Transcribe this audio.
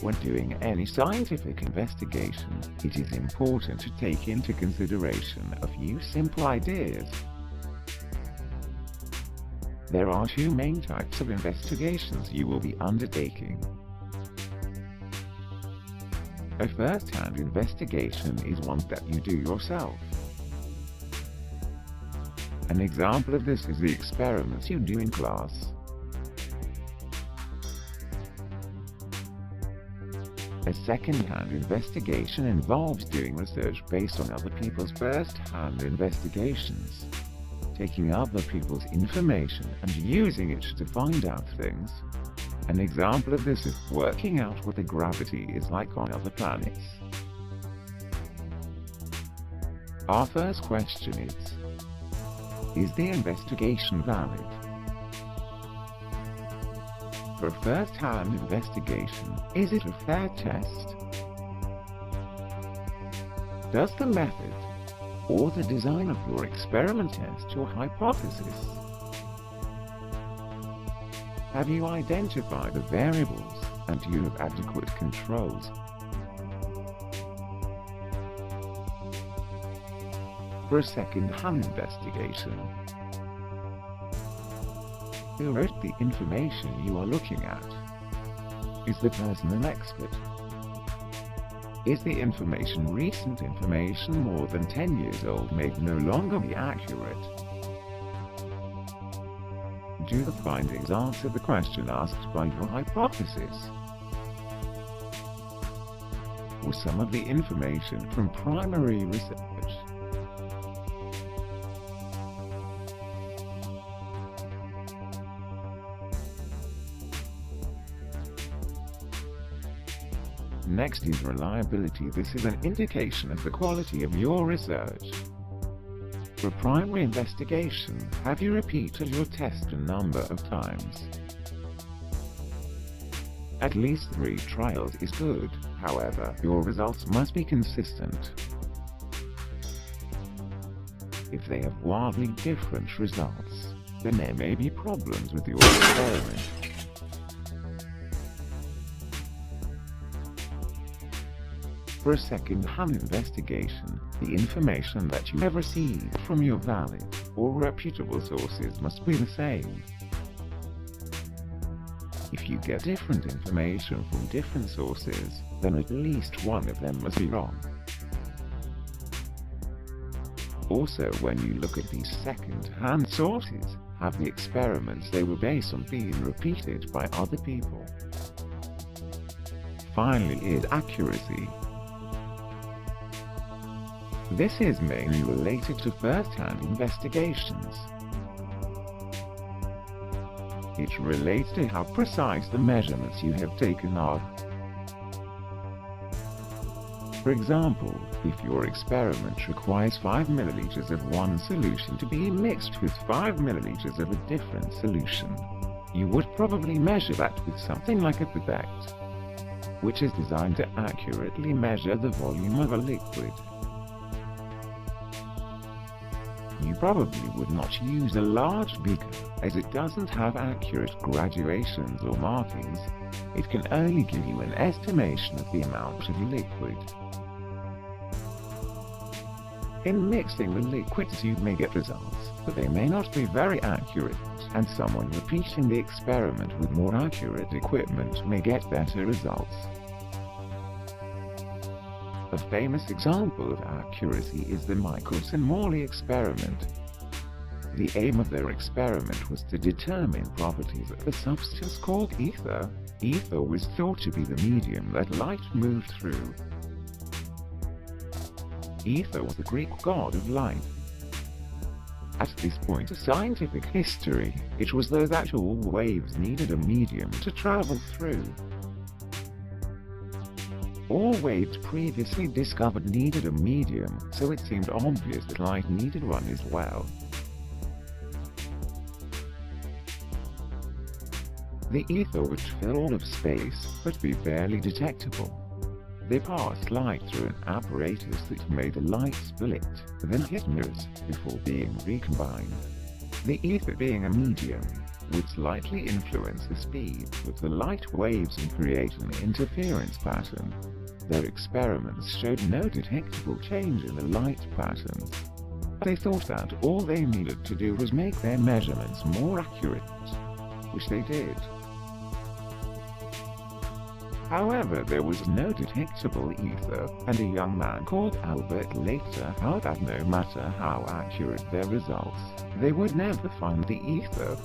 When doing any scientific investigation, it is important to take into consideration a few simple ideas. There are two main types of investigations you will be undertaking. A first-hand investigation is one that you do yourself. An example of this is the experiments you do in class. A second-hand investigation involves doing research based on other people's first-hand investigations, taking other people's information and using it to find out things. An example of this is working out what the gravity is like on other planets. Our first question is the investigation valid? For a first-hand investigation, is it a fair test? Does the method or the design of your experiment test your hypothesis? Have you identified the variables, and do you have adequate controls? For a second-hand investigation, who wrote the information you are looking at? Is the person an expert? Is the information recent information more than 10 years old may no longer be accurate? Do the findings answer the question asked by your hypothesis? Or some of the information from primary research? Next is reliability. This is an indication of the quality of your research. For primary investigation, have you repeated your test a number of times? At least 3 trials is good, however, your results must be consistent. If they have wildly different results, then there may be problems with your experiment. For a second-hand investigation, the information that you have received from your valid or reputable sources must be the same. If you get different information from different sources, then at least one of them must be wrong. Also, when you look at these second-hand sources, have the experiments they were based on been repeated by other people? Finally is accuracy. This is mainly related to first-hand investigations. It relates to how precise the measurements you have taken are. For example, if your experiment requires 5 milliliters of one solution to be mixed with 5 milliliters of a different solution, you would probably measure that with something like a pipette, which is designed to accurately measure the volume of a liquid. You probably would not use a large beaker, as it doesn't have accurate graduations or markings. It can only give you an estimation of the amount of liquid. In mixing the liquids you may get results, but they may not be very accurate, and someone repeating the experiment with more accurate equipment may get better results. A famous example of accuracy is the Michelson-Morley experiment. The aim of their experiment was to determine properties of a substance called ether. Ether was thought to be the medium that light moved through. Ether was the Greek god of light. At this point of scientific history, it was thought that all waves needed a medium to travel through. All waves previously discovered needed a medium, so it seemed obvious that light needed one as well. The ether would fill all of space, but be barely detectable. They passed light through an apparatus that made the light split, then hit mirrors, before being recombined. The ether being a medium, would slightly influence the speed of the light waves and create an interference pattern. Their experiments showed no detectable change in the light patterns. They thought that all they needed to do was make their measurements more accurate, which they did. However, there was no detectable ether, and a young man called Albert later held that no matter how accurate their results, they would never find the ether.